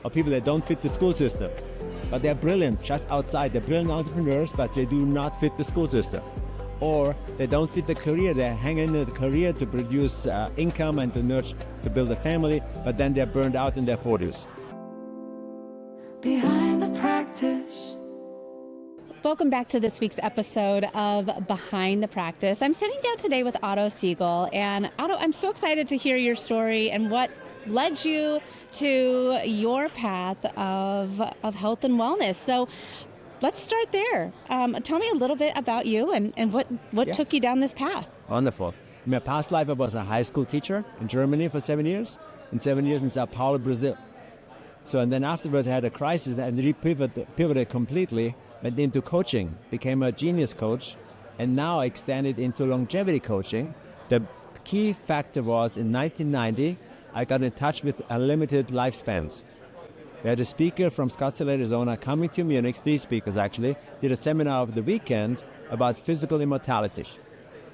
or people that don't fit the school system. But they're brilliant just outside. They're brilliant entrepreneurs, but they do not fit the school system. Or they don't fit the career. They hang in the career to produce income and to nurture, to build a family, but then they're burned out in their 40s. Behind the practice. Welcome back to this week's episode of Behind the Practice. I'm sitting down today with Otto Siegel. And Otto, I'm so excited to hear your story and what led you to your path of health and wellness. So let's start there. Tell me a little bit about you and what took you down this path. Wonderful. In my past life, I was a high school teacher in Germany for 7 years, and 7 years in Sao Paulo, Brazil. So, and then afterward, I had a crisis and pivoted completely, went into coaching, became a genius coach, and now I extended into longevity coaching. The key factor was in 1990, I got in touch with unlimited lifespans. We had a speaker from Scottsdale, Arizona, coming to Munich, 3 speakers actually, did a seminar over the weekend about physical immortality.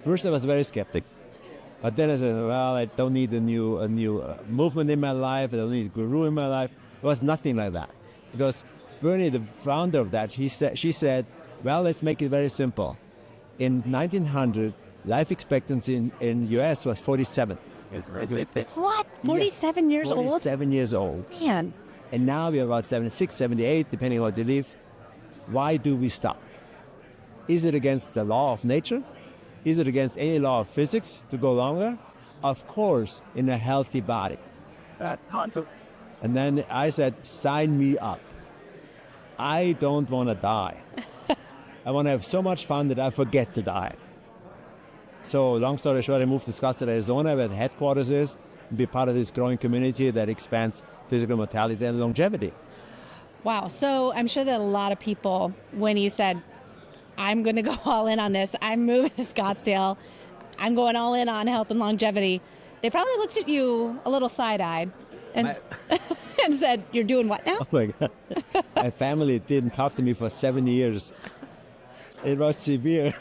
First, I was very skeptic. But then I said, well, I don't need a new movement in my life, I don't need a guru in my life. It was nothing like that. Because Bernie, the founder of that, she said, well, let's make it very simple. In 1900, life expectancy in US was 47. What? 47 years old? 47 years old. Man. And now we're about 76, 78, depending on what you live. Why do we stop? Is it against the law of nature? Is it against any law of physics to go longer? Of course, in a healthy body. And then I said, sign me up. I don't want to die. I want to have so much fun that I forget to die. So long story short, I moved to Scottsdale, Arizona, where the headquarters is, and be part of this growing community that expands physical mortality and longevity. Wow. So I'm sure that a lot of people, when you said, I'm going to go all in on this, I'm moving to Scottsdale, I'm going all in on health and longevity, they probably looked at you a little side-eyed and, and said, you're doing what now? Oh my God. My family didn't talk to me for 7 years. It was severe.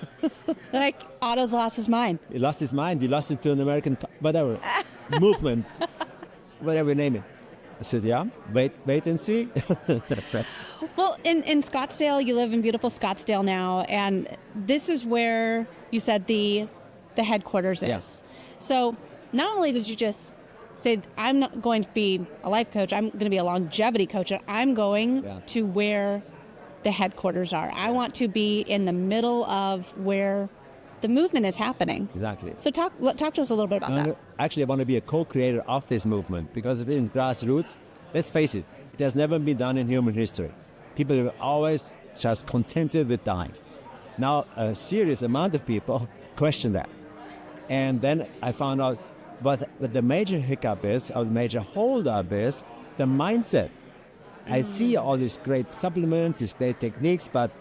Like, Otto's lost his mind. He lost his mind. He lost it to an American, movement, whatever you name it. I said, yeah, wait and see. Well, in Scottsdale, you live in beautiful Scottsdale now, and this is where you said the headquarters is. Yes. So not only did you just say, I'm not going to be a life coach, I'm going to be a longevity coach, and I'm going to where the headquarters are. I want to be in the middle of where the movement is happening. Exactly. So talk to us a little bit about that. Actually, I want to be a co-creator of this movement because if it's grassroots, let's face it, it has never been done in human history. People are always just contented with dying. Now, a serious amount of people question that. And then I found out what the major hiccup is, or the major holdup is, the mindset. I see all these great supplements, these great techniques, but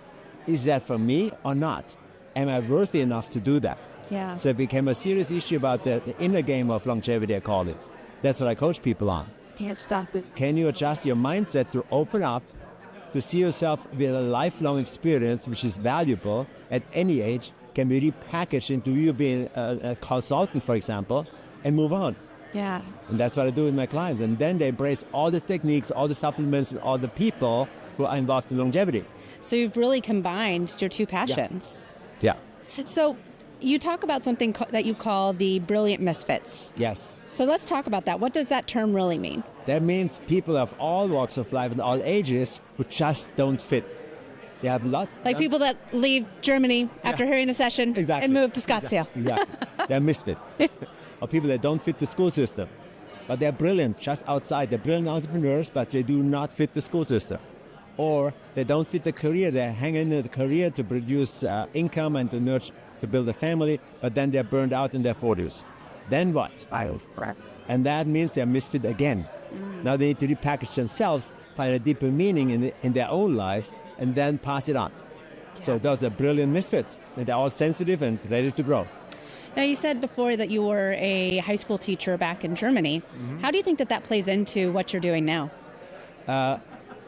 is that for me or not? Am I worthy enough to do that? Yeah. So it became a serious issue about the inner game of longevity, I call it. That's what I coach people on. Can't stop it. Can you adjust your mindset to open up, to see yourself with a lifelong experience, which is valuable at any age, can be repackaged into you being a consultant, for example, and move on. Yeah. And that's what I do with my clients. And then they embrace all the techniques, all the supplements, and all the people who are involved in longevity. So you've really combined your two passions. Yeah. So you talk about something that you call the brilliant misfits. Yes. So let's talk about that. What does that term really mean? That means people of all walks of life and all ages who just don't fit. They have lots. Like people that leave Germany after hearing a session and move to Scottsdale. Exactly. They're misfit. Or people that don't fit the school system. But they're brilliant just outside. They're brilliant entrepreneurs, but they do not fit the school system. Or they don't fit the career. They hang in the career to produce income and to nurture, to build a family, but then they're burned out in their 40s. Then what? And that means they're misfit again. Now they need to repackage themselves, find a deeper meaning in their own lives, and then pass it on. Yeah. So those are brilliant misfits, and they're all sensitive and ready to grow. Now, you said before that you were a high school teacher back in Germany. Mm-hmm. How do you think that plays into what you're doing now?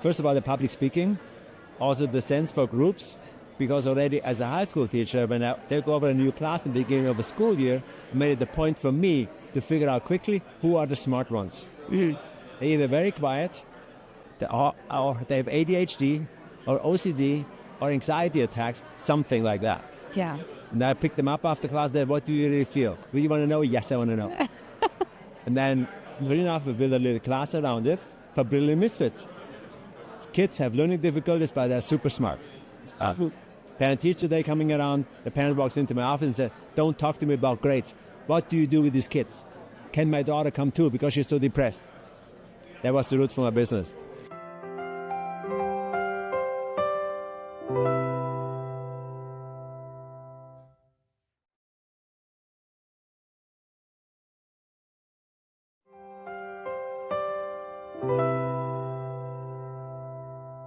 First of all, the public speaking, also the sense for groups, because already as a high school teacher, when I take over a new class in the beginning of a school year, I made it the point for me to figure out quickly who are the smart ones. Mm-hmm. They're either very quiet, or they have ADHD or OCD or anxiety attacks, something like that. Yeah. And I pick them up after class. Then, what do you really feel? Do you want to know? Yes, I want to know. And then, sure enough, we build a little class around it for brilliant misfits. Kids have learning difficulties, but they're super smart. Parent-teacher day coming around, the parent walks into my office and said, don't talk to me about grades. What do you do with these kids? Can my daughter come too because she's so depressed? That was the root for my business.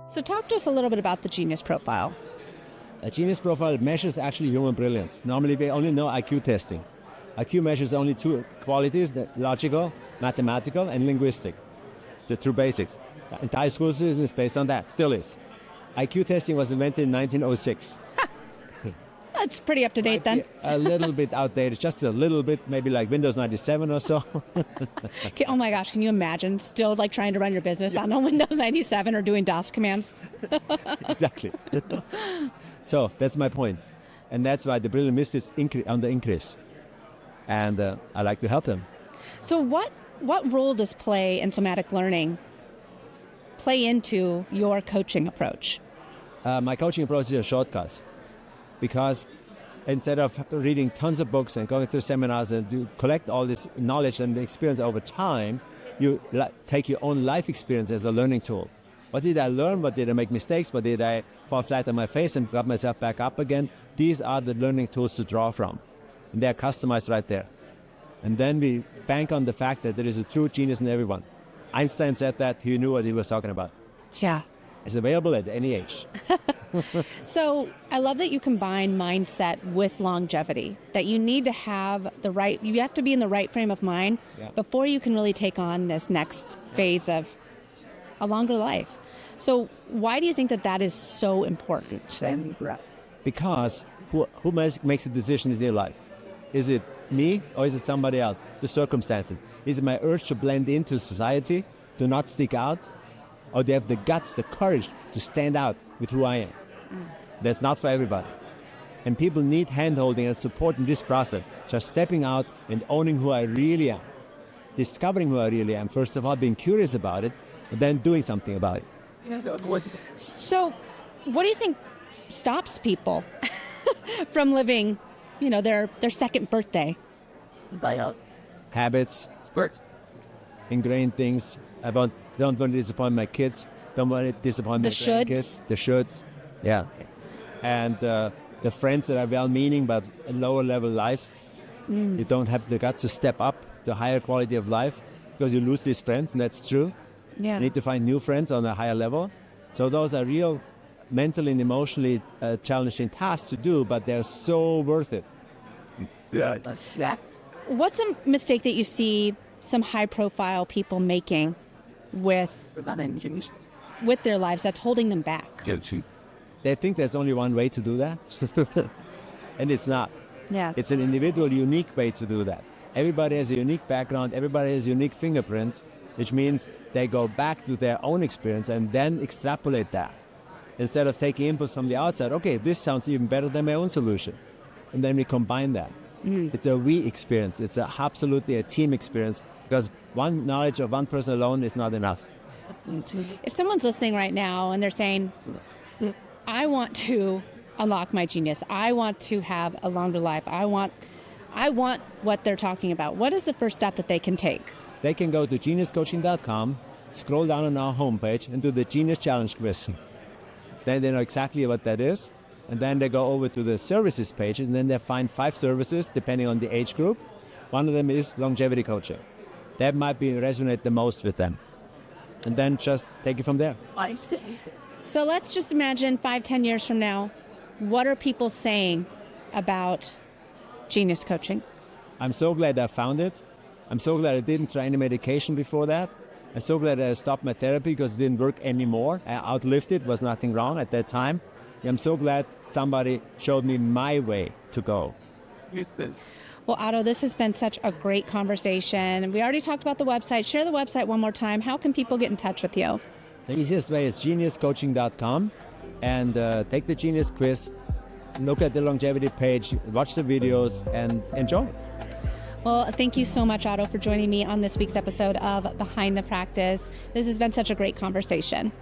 So talk to us a little bit about the Genius Profile. A Genius Profile measures actually human brilliance. Normally we only know IQ testing. IQ measures only two qualities, the logical, mathematical, and linguistic. The true basics. The entire school system is based on that, still is. IQ testing was invented in 1906. That's pretty up to date then. A little bit outdated, just a little bit, maybe like Windows 97 or so. Oh my gosh, can you imagine still like trying to run your business on a Windows 97 or doing DOS commands? Exactly. So that's my point. And that's why the brilliant misfits on the increase. And I like to help them. So what role does play in somatic learning play into your coaching approach? My coaching approach is a shortcut. Because instead of reading tons of books and going through seminars and collect all this knowledge and experience over time, you take your own life experience as a learning tool. What did I learn? What did I make mistakes? What did I fall flat on my face and got myself back up again? These are the learning tools to draw from. And they're customized right there. And then we bank on the fact that there is a true genius in everyone. Einstein said that. He knew what he was talking about. Yeah. It's available at any age. So I love that you combine mindset with longevity, that you need to have you have to be in the right frame of mind before you can really take on this next phase of a longer life. So why do you think that is so important? Because who makes the decision in their life? Is it me or is it somebody else? The circumstances. Is it my urge to blend into society, to not stick out? Or they have the guts, the courage to stand out with who I am. That's not for everybody. And people need hand-holding and support in this process. Just stepping out and owning who I really am. Discovering who I really am. First of all, being curious about it, and then doing something about it. So what do you think stops people from living, their second birthday? Habits. Ingrained things. Don't want to disappoint my kids. Don't want to disappoint my grandkids. The shoulds. Yeah. And the friends that are well-meaning but a lower level life. You don't have the guts to step up to a higher quality of life because you lose these friends, and that's true. Yeah. You need to find new friends on a higher level. So those are real mentally and emotionally challenging tasks to do, but they're so worth it. Yeah. What's a mistake that you see some high-profile people making with their lives that's holding them back? They think there's only one way to do that, and it's not. Yeah. It's an individual, unique way to do that. Everybody has a unique background, everybody has a unique fingerprint, which means they go back to their own experience and then extrapolate that. Instead of taking input from the outside, okay, this sounds even better than my own solution. And then we combine that. It's a we experience. It's absolutely a team experience because one knowledge of one person alone is not enough. If someone's listening right now and they're saying, I want to unlock my genius, I want to have a longer life, I want what they're talking about, what is the first step that they can take? They can go to geniuscoaching.com, scroll down on our homepage and do the Genius Challenge quiz. Then they know exactly what that is. And then they go over to the services page, and then they find 5 services depending on the age group. One of them is longevity coaching. That might resonate the most with them. And then just take it from there. So let's just imagine 5-10 years from now, what are people saying about Genius Coaching? I'm so glad I found it. I'm so glad I didn't try any medication before that. I'm so glad I stopped my therapy because it didn't work anymore. I outlived it, was nothing wrong at that time. I'm so glad somebody showed me my way to go. Well, Otto, this has been such a great conversation. We already talked about the website. Share the website one more time. How can people get in touch with you? The easiest way is geniuscoaching.com and take the Genius quiz, look at the longevity page, watch the videos, and enjoy. Well, thank you so much, Otto, for joining me on this week's episode of Behind the Practice. This has been such a great conversation.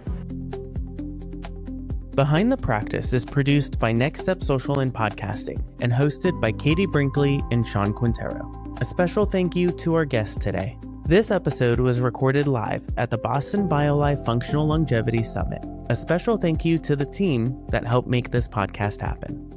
Behind the Practice is produced by Next Step Social and Podcasting and hosted by Katie Brinkley and Sean Quintero. A special thank you to our guests today. This episode was recorded live at the Boston BioLife Functional Longevity Summit. A special thank you to the team that helped make this podcast happen.